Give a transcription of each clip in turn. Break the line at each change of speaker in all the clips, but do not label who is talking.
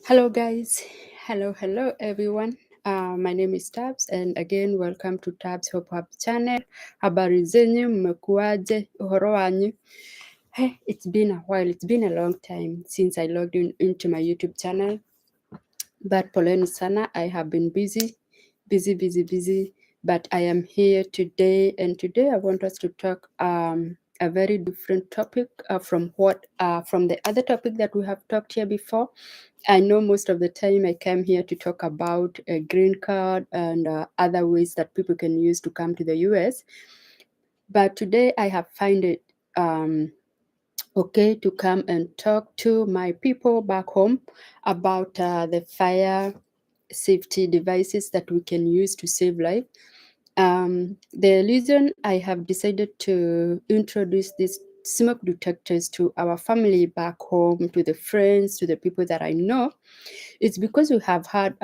Hello, guys. Hello, everyone. My name is Tabs, and again, welcome to Tabs Hop Hub channel. Habari zenyu, mmekuaje? Uhoro wanyu? Hey, it's been a while. It's been a long time since I logged into my YouTube channel. But poleni sana, I have been busy. But I am here today, and today I want us to talk a very different topic from the other topic that we have talked here before. I know most of the time I came here to talk about a green card and other ways that people can use to come to the US. But today I have found it okay to come and talk to my people back home about the fire safety devices that we can use to save life. The reason I have decided to introduce these smoke detectors to our family back home, to the friends, to the people that I know, it's because we have had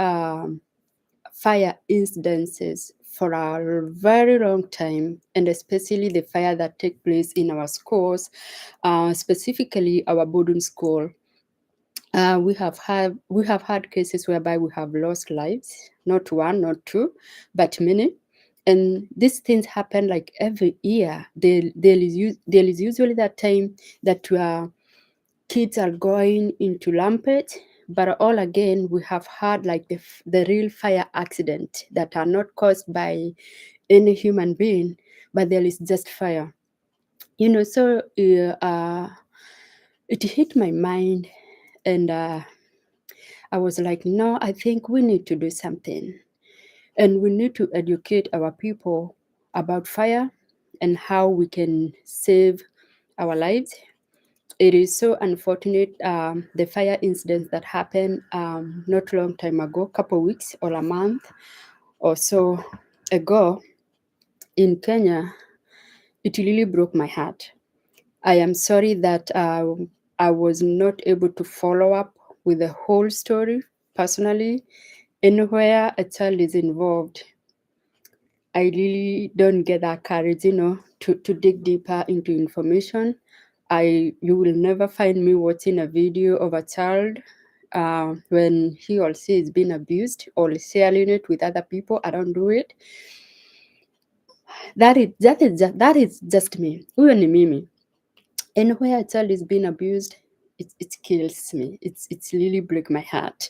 fire incidences for a very long time, and especially the fire that take place in our schools, specifically our boarding school. We have had cases whereby we have lost lives, not one, not two, but many. And these things happen like every year. There is usually that time that kids are going into rampage, but all again we have had like the real fire accident that are not caused by any human being, but there is just fire. So it hit my mind, and I was like, no, I think we need to do something. And we need to educate our people about fire and how we can save our lives. It is so unfortunate, the fire incidents that happened not long time ago, couple weeks or a month or so ago in Kenya. It really broke my heart. I am sorry that I was not able to follow up with the whole story personally. Anywhere a child is involved, I really don't get that courage, to dig deeper into information. You will never find me watching a video of a child when he or she is being abused or sharing it with other people. I don't do it. That is just me. Huyo ni mimi. And where a child is being abused, it kills me. It's really break my heart.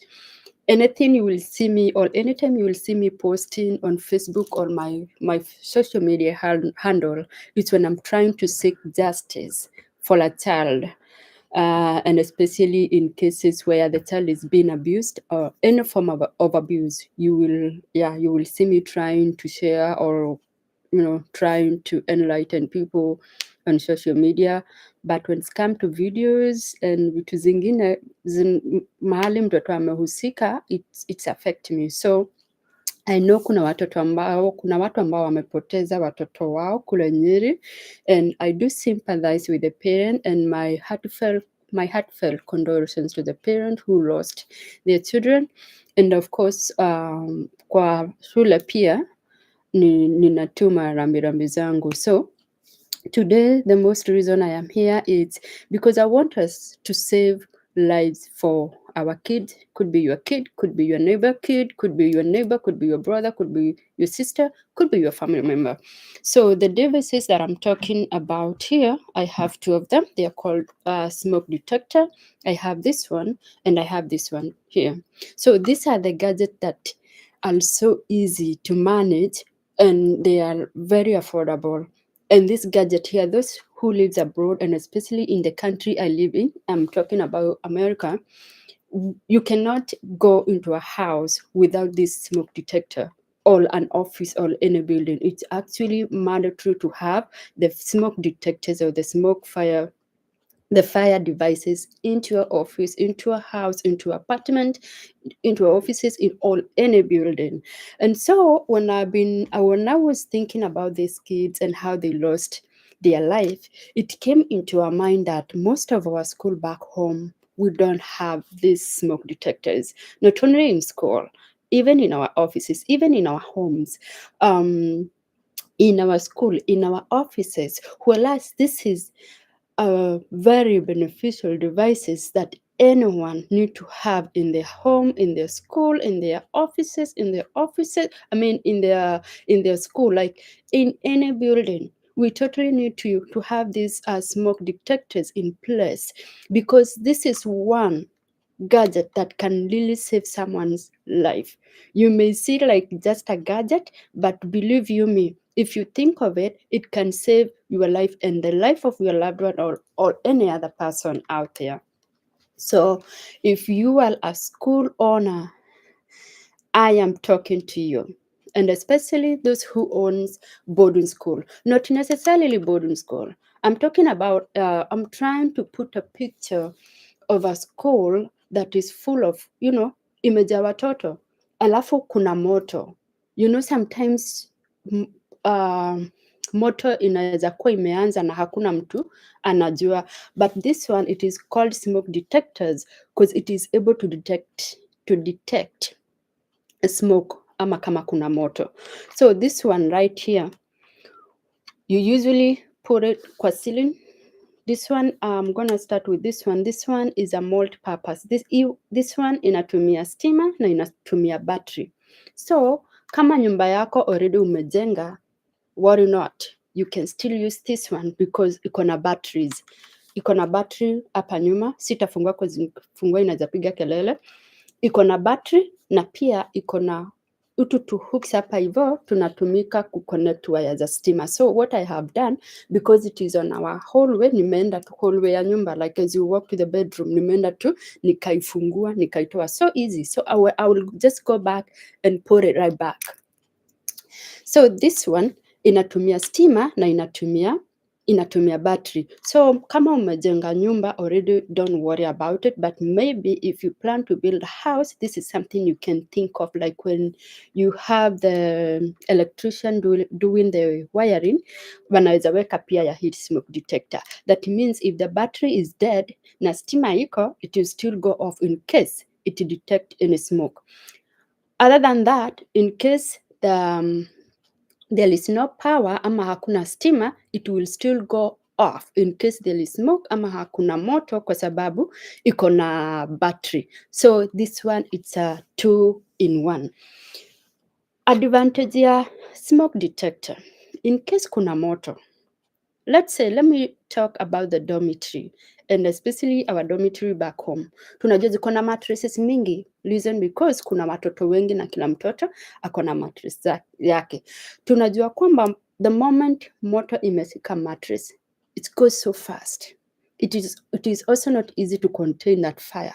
Anything you will see me, or anytime you will see me posting on Facebook or my social media handle, it's when I'm trying to seek justice for a child. And especially in cases where the child is being abused or any form of abuse, you will see me trying to share or trying to enlighten people on social media. But when it's come to videos and vitu zingine mahali mtoto amehusika, it's affect me. So I know kuna watu ambao wamepoteza watoto wao kule Nyeri, and I do sympathize with the parent, and my heartfelt condolences to the parent who lost their children. And of course, kwa shule pia ninatuma rambirambi zangu. So today, the most reason I am here is because I want us to save lives for our kids. Could be your kid, could be your neighbor kid, could be your neighbor, could be your brother, could be your sister, could be your family member. So the devices that I'm talking about here, I have two of them. They are called smoke detector. I have this one and I have this one here. So these are the gadgets that are so easy to manage, and they are very affordable. And this gadget here, those who lives abroad, and especially in the country I live in, I'm talking about America, you cannot go into a house without this smoke detector or an office or any building. It's actually mandatory to have the smoke detectors or the fire devices into your office, into a house, into apartment, into offices, in all any building. And so when I was thinking about these kids and how they lost their life, it came into our mind that most of our school back home, we don't have these smoke detectors, not only in school, even in our offices, even in our homes. In our school, in our offices, whereas this is very beneficial devices that anyone need to have in their home, in their school, in their offices, in their school, like in any building. We totally need to have these smoke detectors in place, because this is one gadget that can really save someone's life. You may see like just a gadget, but believe you me, if you think of it, it can save your life and the life of your loved one, or any other person out there. So if you are a school owner, I am talking to you, and especially those who owns boarding school, not necessarily boarding school. I'm talking about, I'm trying to put a picture of a school that is full of, imejaa watoto, alafu kuna moto. Sometimes moto inaweza kuwa imeanza na hakuna mtu anajua, but this one, it is called smoke detectors, because it is able to detect smoke ama kama kuna moto. So this one right here, you usually put it kwa ceiling. This one, I'm gonna start with this one. This one is a multi-purpose. This one inatumia stima na inatumia battery. So kama nyumba yako already umejenga, worry not, you can still use this one because iko na batteries. Iko na battery hapa nyuma, sitafungua kwa fungua inaweza piga kelele. Iko na battery na pia iko na utu tu hooks hapa hivyo tunatumika kuconnect wire za stima. So what I have done, because it is on our hallway, nimeenda tu hallway ya nyumba, like as you walk to the bedroom, nimeenda tu nikaifungua nikaitoa. So easy. So I will just go back and put it right back. So this one inatumia stima na inatumia battery. So kama umejenga nyumba already, don't worry about it, but maybe if you plan to build a house, this is something you can think of, like when you have the electrician doing the wiring, wanaweza weka pia ya heat smoke detector. That means if the battery is dead na stima iko, it will still go off in case it detect any smoke. Other than that, in case there is no power ama hakuna stima, it will still go off in case there is smoke ama hakuna moto, kwa sababu iko na battery. So this one, it's a 2-in-1. Advantage ya smoke detector, in case kuna moto, let me talk about the dormitory, and especially our dormitory back home. Tunajua ziko na mattresses mingi, reason because kuna watoto wengi na kila mtoto ako na mattress yake. Tunajua kwamba the moment moto imesika mattress, it goes so fast. It is also not easy to contain that fire.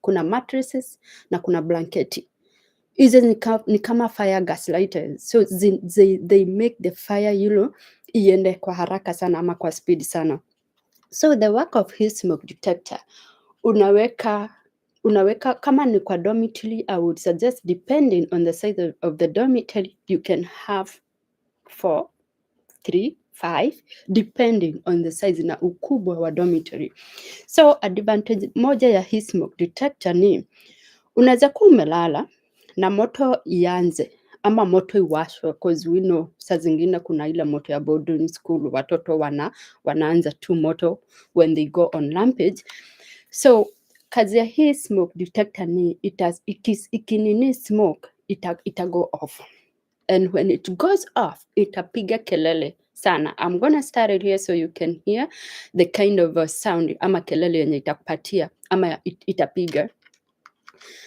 Kuna mattresses na kuna blanketi. Hizo ni kama fire gas lighters. So they make the fire iende kwa haraka sana ama kwa speed sana. So the work of his smoke detector, unaweka kama ni kwa dormitory, I would suggest, depending on the size of the dormitory, you can have 4, 3, 5, depending on the size na ukubwa wa dormitory. So advantage moja ya his smoke detector ni unaweza kuwa umelala na moto ianze ama moto iwashwe, because we know saa zingine kuna ile moto ya boarding school, watoto wanaanza tu moto when they go on rampage. So kazi ya hii smoke detector ni ikinini smoke ita go off, and when it goes off itapiga kelele sana. I'm gonna start it here so you can hear the kind of sound ama kelele yenye itakupatia ama itapiga.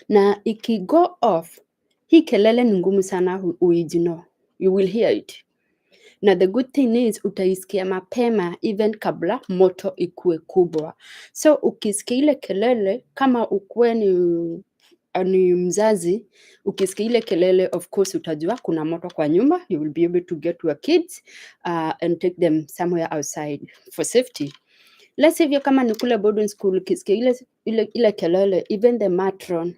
Na iki go off, hii kelele ni ngumu sana uignore. You will hear it. Na the good thing is utaisikia mapema even kabla moto ikue kubwa. So ukisikia ile kelele, kama ukue ni mzazi, ukisikia ile kelele, of course utajua kuna moto kwa nyumba. You will be able to get your kids and take them somewhere outside for safety. Let's say kama ni kule boarding school, ukisikia ile kelele, even the matron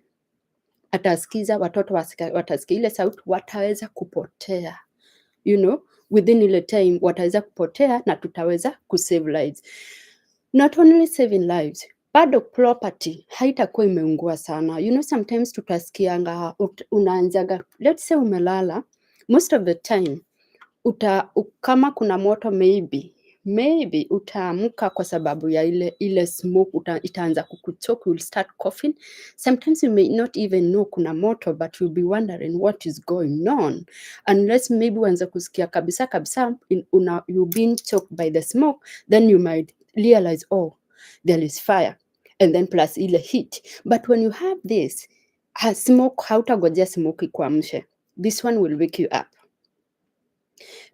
atasikiza, watoto watasikia ile sauti, wataweza kupotea, within ile time wataweza kupotea na tutaweza kusave lives. Not only saving lives, bado property haitakuwa imeungua sana. Sometimes tutasikianga unaanzaga, let's say umelala, most of the time kama kuna moto maybe maybe utaamka kwa sababu ya ile smoke, itaanza kukuchoke, you'll start coughing. Sometimes you may not even know kuna moto, but you'll be wondering what is going on, unless maybe uanze kusikia kabisa kabisa you've been choked by the smoke, then you might realize, oh, there is fire, and then plus ile heat. But when you have this smoke, hautagojea smoke ikuamshe. This one will wake you up.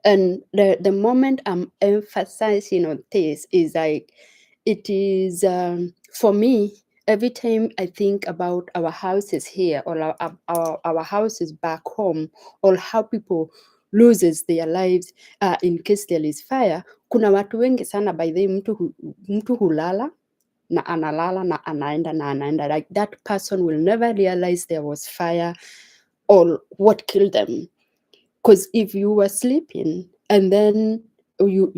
And the moment I'm emphasizing on this is like, it is for me, every time I think about our houses here or our houses back home, or how people loses their lives in case there is fire, kuna watu wengi sana by the way, mtu hulala na analala na anaenda, like that person will never realize there was fire or what killed them. Because if you were sleeping and then you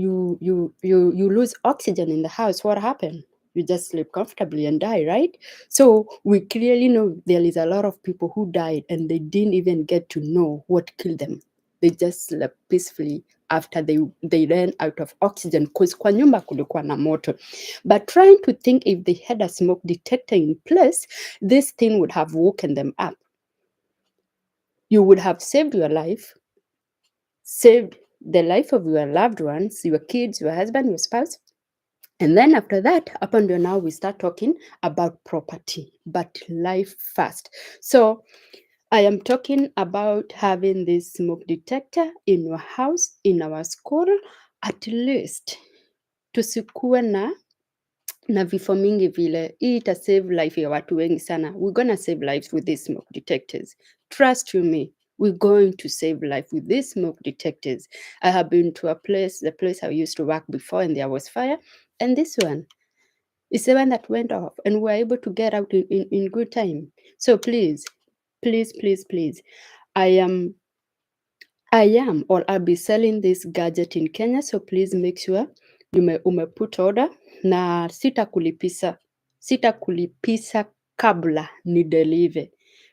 lose oxygen in the house, what happened? You just sleep comfortably and die, right? So we clearly know there is a lot of people who died and they didn't even get to know what killed them. They just slept peacefully after they ran out of oxygen, because kwa nyumba kulikuwa na moto. But trying to think, if they had a smoke detector in place, this thing would have woken them up. You would have saved your life, saved the life of your loved ones, your kids, your husband, your spouse. And then after that, up until now, we start talking about property, but life first. So I am talking about having this smoke detector in your house, in our school, at least tusikuwe na vifo mingi vile. Hii ita save life ya watu wengi sana. We're gonna save lives with these smoke detectors. Trust you me, we're going to save life with these smoke detectors. I have been to the place I used to work before, and there was fire. And this one is the one that went off, and we were able to get out in good time. So please, please, please, please, I am, or I'll be selling this gadget in Kenya. So please make sure umeput order, na sitakulipisa kabla ni deliver.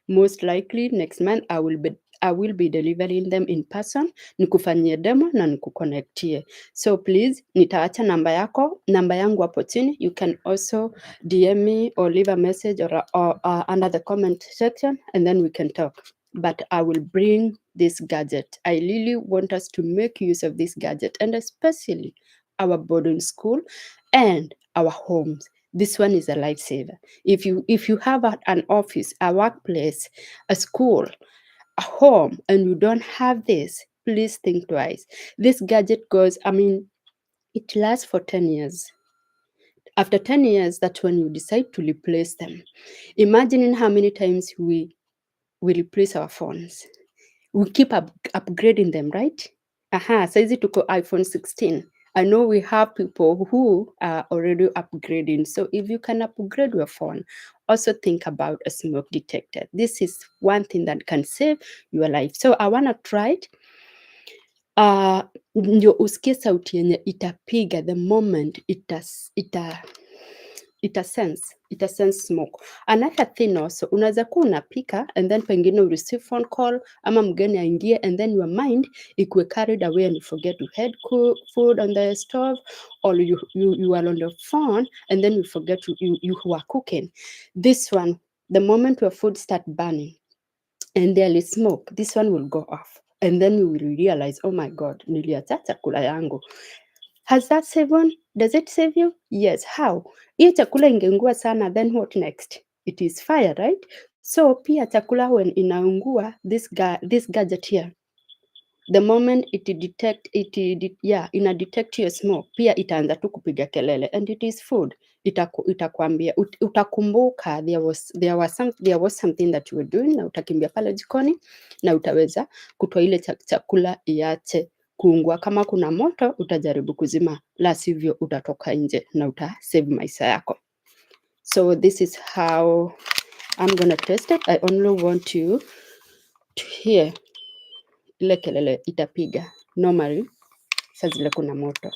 Most likely next month I will be delivering them in person, nikufanyie demo na nikuconnectie. So please, nitaacha namba yangu hapo chini. You can also DM me or leave a message or under the comment section, and then we can talk. But I will bring this gadget. I really want us to make use of this gadget, and especially our boarding school and our homes. This one is a lifesaver. If you have an office, a workplace, a school, a home, and you don't have this, please think twice. This gadget it lasts for 10 years. After 10 years, that's when you decide to replace them. Imagine how many times we replace our phones. We keep upgrading them, right? Saizi tuko iPhone 16. I know we have people who are already upgrading. So if you can upgrade your phone, also think about a smoke detector. This is one thing that can save your life. So I want to try it. Ndio usikie sauti yenye itapiga the moment ita sense smoke. Another thing also, unaweza kuwa unapika and then pengine you receive phone call ama mgeni aingie, and then your mind ikuwe carried away and you forget to head food on the stove, or you are on the phone and then you forget you are cooking. This one, the moment your food start burning and there is smoke, this one will go off, and then you will realize, oh my God, niliacha chakula yangu. Has that saved one? Does it save you? Yes. How? Hiyo chakula ingeungua sana, then what next? It is fire, right? So pia chakula when inaungua, this gadget here, the moment ina detect your smoke, pia itaanza tu kupiga kelele, and it is food. Itakwambia, utakumbuka there was something that you were doing, na utakimbia pale jikoni na utaweza kutoa ile chakula iache kuungua. Kama kuna moto utajaribu kuzima, la sivyo utatoka nje na utasave maisha yako. So this is how I'm gonna test it. I only want you to hear ile kelele itapiga normally saa zile kuna moto.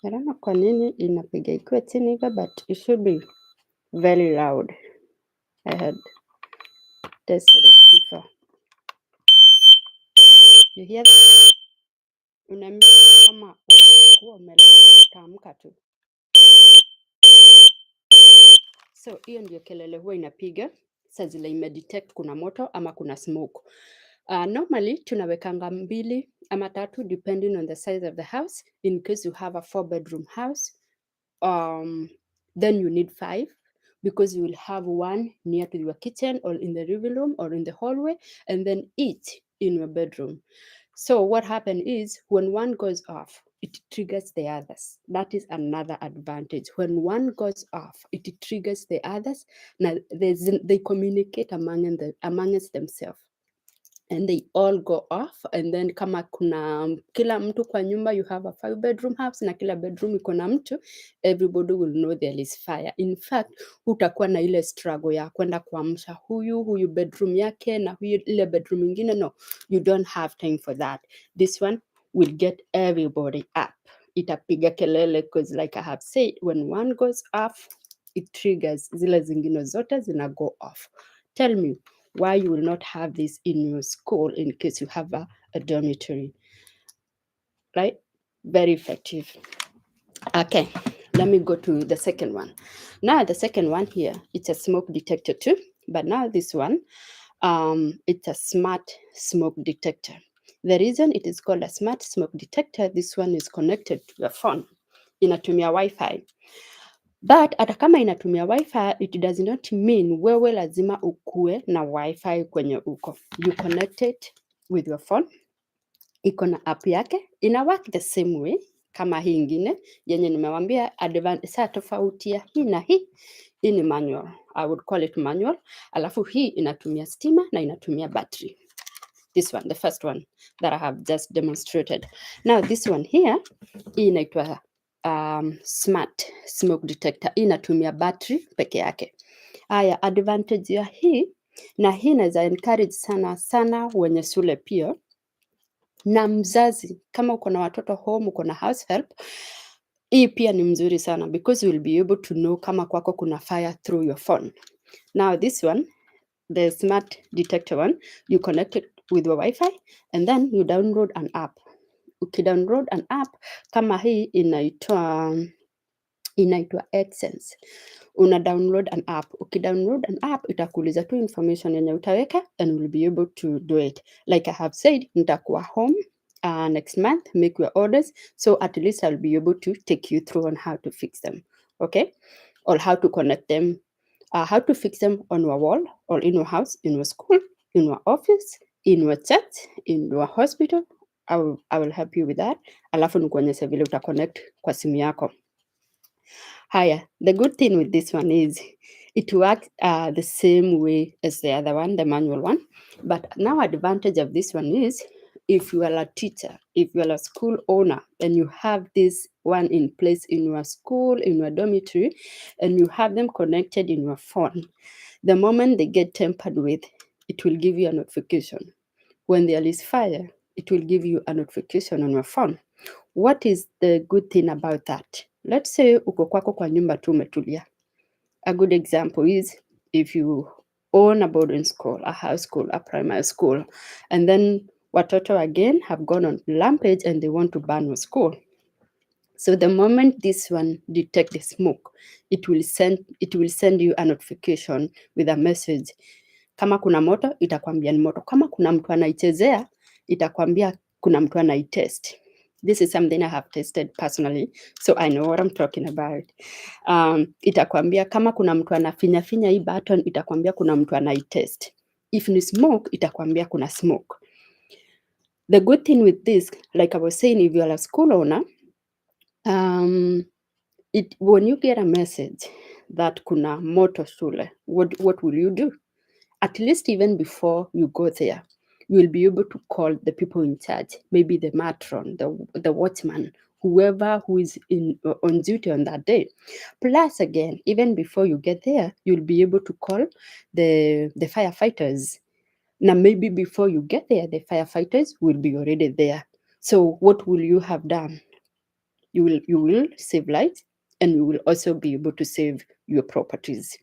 I don't know kwa nini inapiga ikiwa chini hivyo, but it should be very loud. I had tested it before. You hear that? Unaambia kama utakuwa umelala utaamka tu. So hiyo ndio kelele huwa inapiga saa zile imedetect kuna moto ama kuna smoke. Normally tunawekanga 2 ama 3 depending on the size of the house. In case you have a 4-bedroom house, then you need 5, because you will have one near to your kitchen or in the living room or in the hallway, and then each in your bedroom. So what happens is when one goes off, it triggers the others. That is another advantage. When one goes off, it triggers the others. Now they communicate amongst themselves, and they all go off, and then kama kuna kila mtu kwa nyumba, you have a 5-bedroom house na kila bedroom iko na mtu, everybody will know there is fire. In fact, utakuwa na ile struggle ya kwenda kuamsha huyu bedroom yake na huyu ile bedroom ingine. No, you don't have time for that. This one will get everybody up. Itapiga kelele because like I have said, when one goes off, it triggers zile zingine zote zina go off. Tell me why you will not have this in your school in case you have a dormitory, right? Very effective. Okay, let me go to the second one. Now the second one here, it's a smoke detector too, but now this one, it's a smart smoke detector. The reason it is called a smart smoke detector, this one is connected to your phone. Inatumia Wi-Fi. But hata kama inatumia Wi-Fi, it does not mean wewe lazima ukue na Wi-Fi kwenye uko. You connect it with your phone. Iko na app yake. Ina work the same way kama hii ingine yenye nimewambia. Saa tofauti ya hii na hii ni manual. I would call it manual. Alafu hii inatumia stima na inatumia battery. This one, the first one that I have just demonstrated. Now this one here, hii inaitwa smart smoke detector. Hii inatumia battery peke yake. Haya, advantage ya hii, na hii naweza encourage sana wenye shule pia na mzazi, kama uko na watoto home, uko na house help, hii pia ni mzuri sana because you will be able to know kama kwako kuna fire through your phone. Now this one, the smart detector one, you connect it with your Wi-Fi and then you download an app. Ukidownload an app kama hii inaitwa Xsense. Una download an app. Ukidownload an app itakuuliza tu information yenye utaweka and will be able to do it. Like I have said, nitakuwa home next month, make your orders, so at least I'll be able to take you through on how to fix them, okay? Or how to connect them, how to fix them on your wall or in your house, in your school, in your office, in your church, in your hospital. I will help you with that. Alafu nikuonyeshe vile utaconnect kwa simu yako. Haya, the good thing with this one is it works the same way as the other one, the manual one. But now advantage of this one is if you are a teacher, if you are a school owner, and you have this one in place in your school, in your dormitory, and you have them connected in your phone, the moment they get tampered with, it will give you a notification. When there is fire, it will give you a notification on your phone. What is the good thing about that? Let's say uko kwako kwa nyumba tu umetulia. A good example is if you own a boarding school, a house school, a primary school, and then watoto again have gone on rampage and they want to burn your school. So the moment this one detects the smoke, it will send you a notification with a message. Kama kuna moto, itakwambia ni moto. Kama kuna mtu anaichezea, itakwambia kuna mtu anaitest. This is something I have tested personally, so I know what I'm talking about. Itakwambia kama kuna mtu anafinya hii button, itakwambia kuna mtu anaitest. If ni smoke, itakwambia kuna smoke. The good thing with this, like I was saying, if you are a school owner, when you get a message that kuna moto shule, what will you do? At least even before you go there, you will be able to call the people in charge, maybe the matron, the watchman, whoever who is on duty on that day. Plus again, even before you get there, you'll be able to call the firefighters. Now maybe before you get there, the firefighters will be already there. So what will you have done? you will save lives, and you will also be able to save your properties,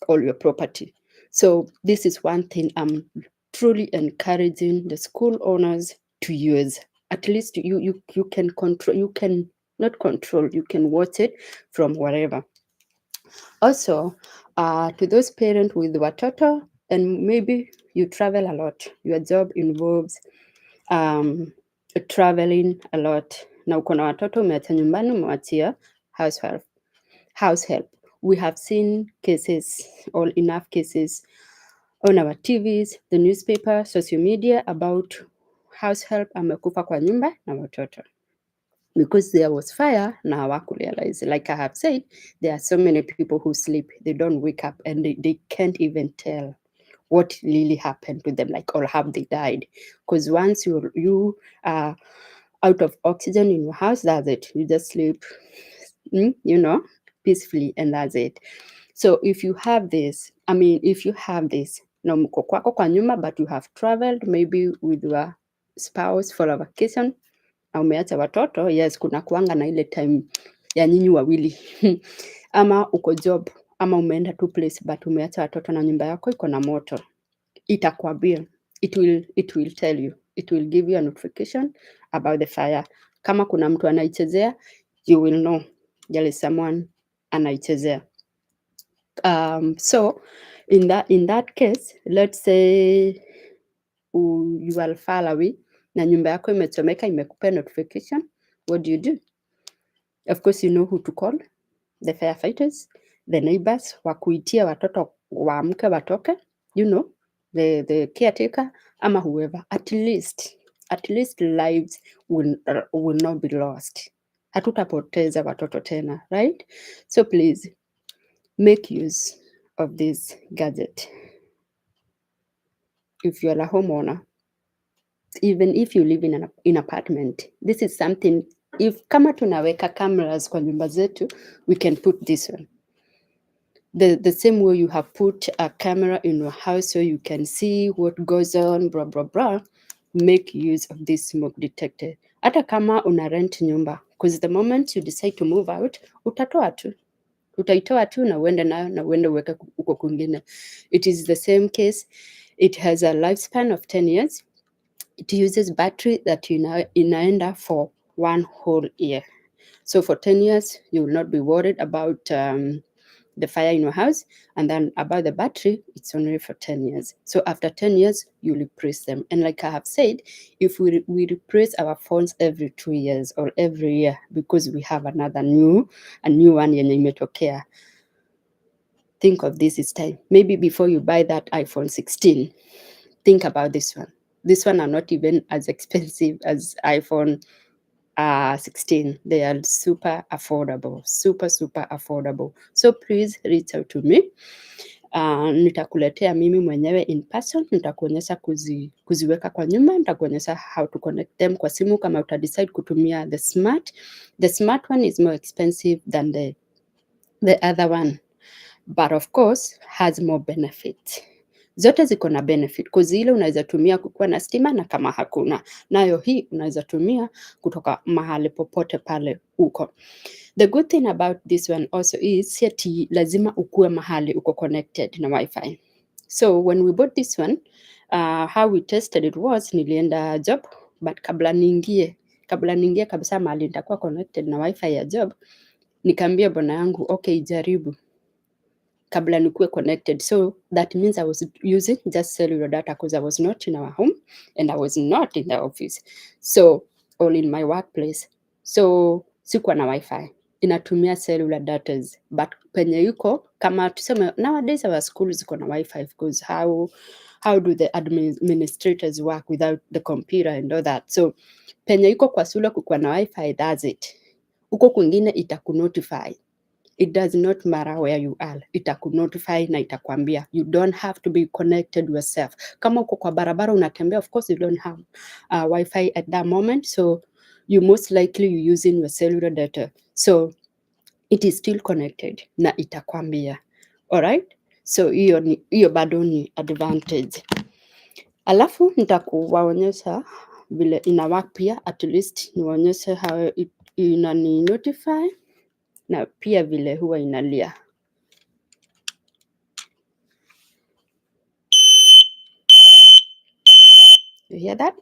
all your property. So this is one thing I'm truly encouraging the school owners to use. At least you can control, you can not control, you can watch it from wherever. Also, to those parents with watoto, and maybe you travel a lot, your job involves traveling a lot, na uko na watoto umeacha nyumbani, umewachia house help. We have seen cases, or enough cases, on our TVs, the newspaper, social media, about house help amekufa kwa nyumba na watoto because there was fire na hawakurealize. Like I have said, there are so many people who sleep, they don't wake up, and they can't even tell what really happened to them, like, or have they died. Because once you are out of oxygen in your house, that's it, you just sleep, peacefully, and that's it. So if you have this, na mko kwako kwa nyumba, but you have traveled maybe with your spouse for a vacation, na umeacha watoto, yes, kuna kuanga na ile time ya nyinyi wawili ama uko job, ama umeenda tu place, but umeacha watoto na nyumba yako iko na moto, itakwambia, it will tell you, it will give you a notification about the fire. Kama kuna mtu anaichezea, you will know there is someone anaichezea. So in that case, let's say you are far away na nyumba yako imechomeka, imekupa notification, what do? Of course, you know who to call, the firefighters, the neighbors, wakuitia watoto waamke watoke, the caretaker, ama whoever. At least lives will not be lost. Hatutapoteza watoto tena, right? So please make use of this gadget. If you're a homeowner, even if you live in an apartment, this is something, if kama tunaweka cameras kwa nyumba zetu, we can put this one. The same way you have put a camera in your house so you can see what goes on, blah, blah, blah, make use of this smoke detector. Hata kama una rent nyumba, because the moment you decide to move out, utaitoa tu na uende nayo na uende uweke uko kwingine. It is the same case. It has a lifespan of 10 years. It uses battery that inaenda for 1 whole year. So for 10 years, you will not be worried about the fire in your house, and then about the battery, it's only for 10 years. So after 10 years, you replace them. And like I have said, if we replace our phones every 2 years or every year, because we have a new one yenye imetokea, think of this time. Maybe before you buy that iPhone 16, think about this one. This one are not even as expensive as iPhone 16. They are super affordable, super affordable. So please reach out to me. Nitakuletea mimi mwenyewe in person, nitakuonyesha kuziweka kwa nyumba, nitakuonyesha how to connect them kwa simu kama utadecide kutumia the smart one is more expensive than the other one, but of course has more benefit. Zote ziko na benefit, cause ile unaweza tumia kukuwa na stima, na kama hakuna nayo hii unaweza tumia kutoka mahali popote pale uko. The good thing about this one also is siati lazima ukue mahali uko connected na wifi. So when we bought this one, how we tested it was, nilienda job, but kabla niingie kabisa mahali nitakuwa connected na wifi ya job, nikaambia bwana yangu, okay, jaribu kabla nikuwe connected. So that means I was using just cellular data because I was not in our home and I was not in the office, so or in my workplace. So sikuwa na wifi, inatumia cellular datas, but penye yuko kama tuseme nowadays our schools ziko na wifi, because how do the administrators work without the computer and all that? So penye yuko kwa shule kukuwa na wifi, that's it. Uko kwingine itakunotify. It does not matter where you are, itakunotify na itakwambia. You don't have to be connected yourself. Kama uko kwa barabara unatembea, of course you don't have wifi at that moment, so you most likely you using your cellular data, so it is still connected na itakwambia. Alright, so hiyo bado ni advantage. Alafu nitakuwaonyesha vile ina work pia, at least niwaonyeshe how inani notify na pia vile huwa inalia. You hear that?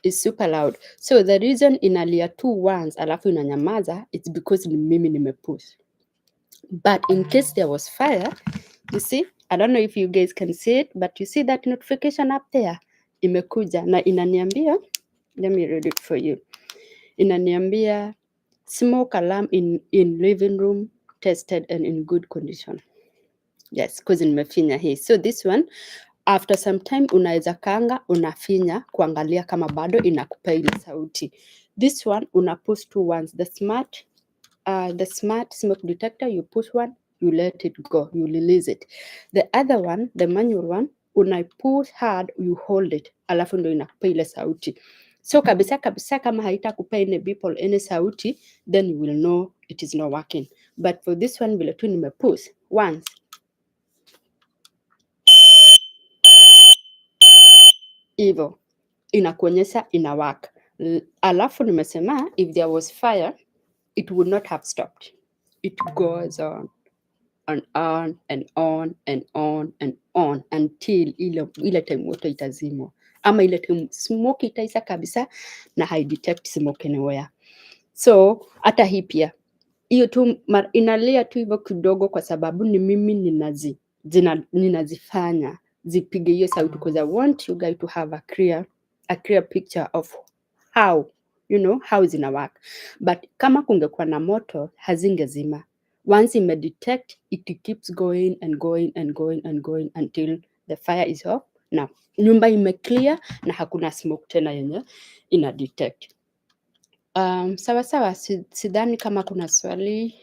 It's super loud. So the reason inalia two once alafu inanyamaza, it's because ni mimi nimepush. But in case there was fire, you see, I don't know if you guys can see it, but you see that notification up there? Imekuja na inaniambia, let me read it for you. Inaniambia smoke alarm in living room tested and in good condition. Yes, because nimefinya hii. So this one, after some time unaweza kanga unafinya kuangalia kama bado inakupa ile sauti. This one una push two once. The smart smoke detector, you push one, you let it go, you release it. The other one, the manual one, una push hard, you hold it, alafu ndo inakupa ile sauti. So kabisa kama haitakupa any beep or any sauti, then you will know it is not working. But for this one vile tu nimepush once, hivyo inakuonyesha ina work. Alafu nimesema if there was fire, it would not have stopped. It goes on and on and on and on and on until ile time moto itazimwa, ama ile time smoke itaisa kabisa na haidetect smoke anywhere. So hata hii pia hiyo tu inalia tu hivyo kidogo, kwa sababu ni mimi ninazifanya zipige hiyo sauti, because I want you guys to have a clear picture of how, you know, how zina work. But kama kungekuwa na moto hazingezima. Once imedetect, it keeps going and going and going and going until the fire is off na nyumba imeclear na hakuna smoke tena yenye ina detect. Sawa, sidhani kama kuna swali.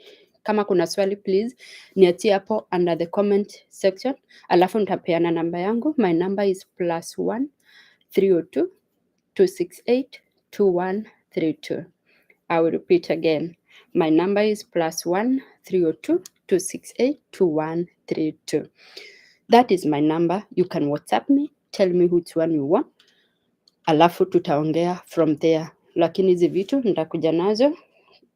Kama kuna swali please niachie hapo under the comment section, alafu nitapeana namba yangu. My number is +1 302 268 2132. I will repeat again. My number is +1 302 268 2132. That is my number. You can WhatsApp me, tell me which one you want, alafu tutaongea from there. Lakini hizi vitu nitakuja nazo,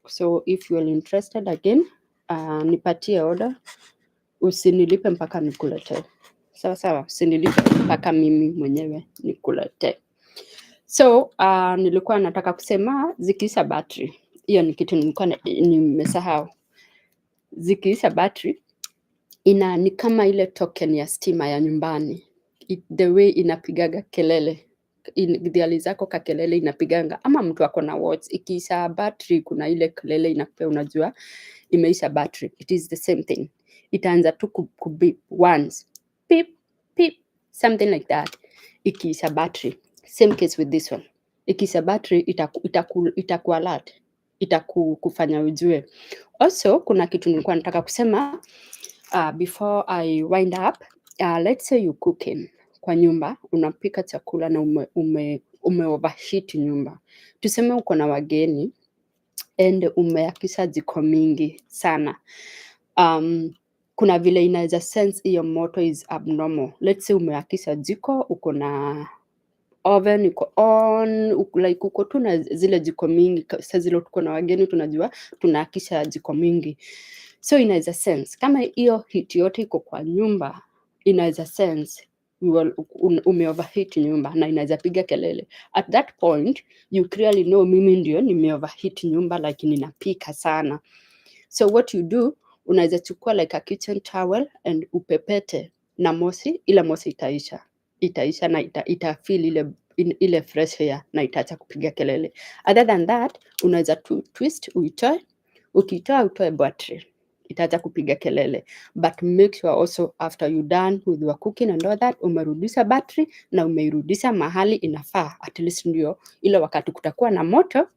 so if you are interested again, nipatie order, usinilipe mpaka nikuletee. Sawa, usinilipe mpaka mimi mwenyewe nikuletee. So nilikuwa nataka kusema zikiisha battery, hiyo ni kitu nilikuwa nimesahau. Zikiisha battery ni kama ile token ya stima ya nyumbani. The way inapigaga kelele, diali zako ka kelele inapiganga, ama mtu ako na watch, ikiisha battery kuna ile kelele inakupea, unajua imeisha battery. It is the same thing. Itaanza tu kubip once, beep beep, something like that. Ikiisha battery, same case with this one. Ikiisha battery itaku alert, itakufanya ujue. Also kuna kitu nilikuwa nataka kusema before I wind up. Let's say you cooking kwa nyumba, unapika chakula na ume overheat nyumba. Tuseme uko na wageni and umeakisha jiko mingi sana. Kuna vile inaweza sense hiyo moto is abnormal. Let's say umeakisha jiko, uko na oven iko on, like uko tu na zile jiko mingi. Sasa zile tuko na wageni tunajua tunaakisha jiko mingi. So inaweza sense kama hiyo heat yote iko kwa nyumba, inaweza sense umeoverheat nyumba na inaweza piga kelele. At that point you clearly know mimi ndio nimeoverheat nyumba, like ninapika sana. So what you do, unaweza chukua like a kitchen towel and upepete na mosi, ila mosi itaisha na itafeel ile fresh air na itaacha kupiga kelele. Other than that, unaweza twist uitoe, ukitoa utoe battery, itaacha kupiga kelele. But make sure also after you done with your cooking and all that, umerudisha battery na umeirudisha mahali inafaa, at least ndio ile wakati kutakuwa na moto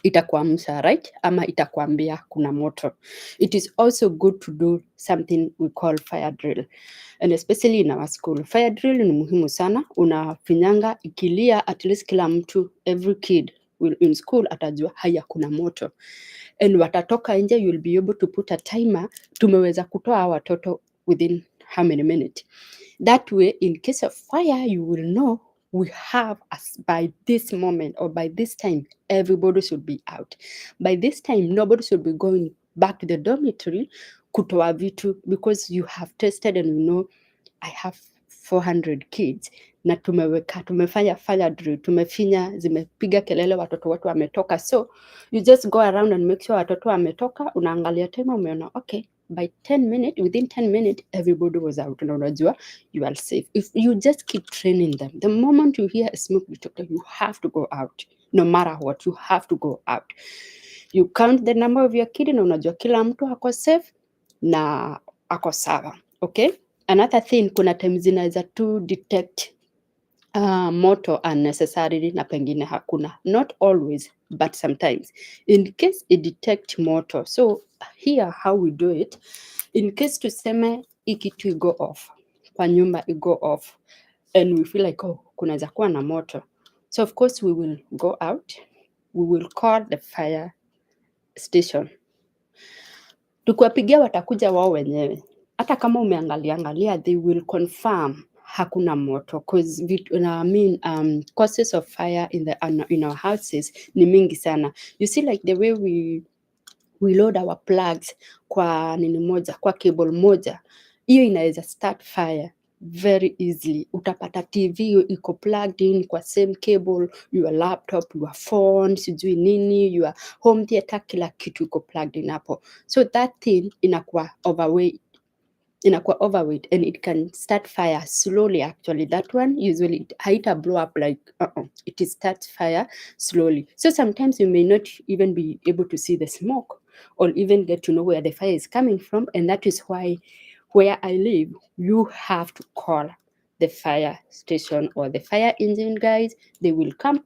itakuamsha, right? Ama itakuambia kuna moto. It is also good to do something we call fire drill, and especially in our school. Fire drill ni muhimu sana. Unafinyanga ikilia, at least kila mtu, every kid will in school atajua haya kuna moto, and watatoka nje, you'll be able to put a timer, tumeweza kutoa watoto within how many minutes. That way in case of fire you will know we have by this moment or by this time, everybody should be out. By this time, nobody should be going back to the dormitory kutoa vitu, because you have tested and you know I have 400 kids na tumefanya fire drill, tumefinya, zimepiga kelele, watoto wetu wametoka. So you just go around and make sure watoto wametoka, unaangalia time, umeona okay, by 10 minutes, within 10 minutes everybody was out, na unajua you are safe. If you just keep training them, the moment you hear a smoke detector, you have to go out. No matter what, you have to go out. You count the number of your kid na unajua kila mtu ako safe na ako sawa. Okay? Another thing, kuna times zinaweza to detect moto unnecessarily na pengine hakuna. Not always, but sometimes. In case it detect moto. So here how we do it. In case tuseme hii kitu igo off, kwa nyumba igo off, and we feel like, oh, kunaweza kuwa na moto. So of course we will go out. We will call the fire station. Tukiwapigia watakuja wao wenyewe. Hata kama umeangalia, they will confirm hakuna moto, cause causes of fire in our houses ni mingi sana. You see, like the way we load our plugs kwa nini moja, kwa cable moja, hiyo inaweza start fire very easily. Utapata TV iko plugged in kwa same cable, your laptop, your phone, sijui nini, your home theater, kila kitu iko plugged in hapo. So that thing inakuwa overweight and it can start fire slowly. Actually, that one usually haita blow up like it starts fire slowly. So sometimes you may not even be able to see the smoke or even get to know where the fire is coming from, and that is why where I live, you have to call the fire station or the fire engine guys. They will come,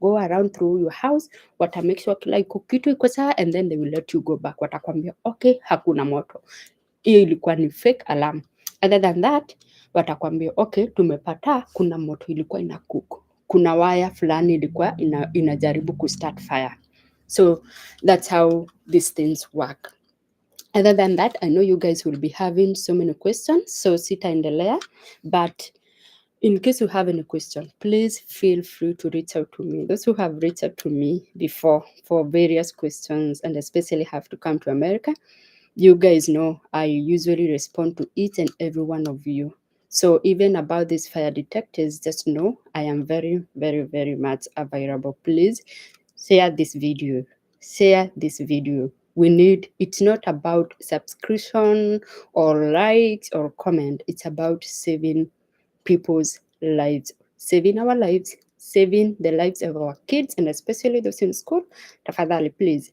go around through your house, make sure kila kitu iko sawa, and then they will let you go back. Watakwambia okay, hakuna moto. Hiyo ilikuwa ni fake alarm. Other than that, watakwambia okay, tumepata kuna moto ilikuwa ina cook, kuna waya fulani ilikuwa inajaribu ku start fire. So that's how these things work. Other than that, I know you guys will be having so many questions, so sitaendelea, but in case you have any question, please feel free to reach out to me. Those who have reached out to me before for various questions and especially have to come to America, you guys know I usually respond to each and every one of you. So even about these fire detectors, just know I am very, very, very much available. Please share this video. Share this video. It's not about subscription or likes or comment. It's about saving people's lives, saving our lives, saving the lives of our kids, and especially those in school. Tafadhali, please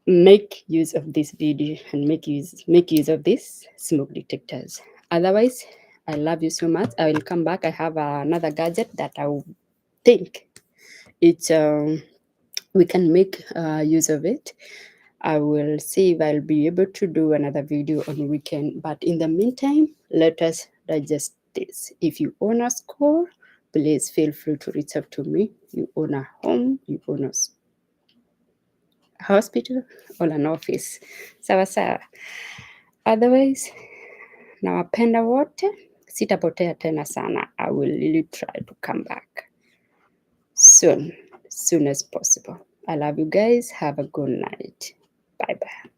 make use of this video and make use of these smoke detectors. Otherwise, I love you so much. I will come back. I have another gadget that I think it's we can make use of it. I will see if I'll be able to do another video on weekend. But in the meantime, let us digest this. If you own a school, please feel free to reach out to me. You own a home, you own a hospital or an office. Sawa sawa. Otherwise, nawapenda wote. Sitapotea tena sana. I will really try to come back soon as possible. I love you guys. Have a good night. Bye bye.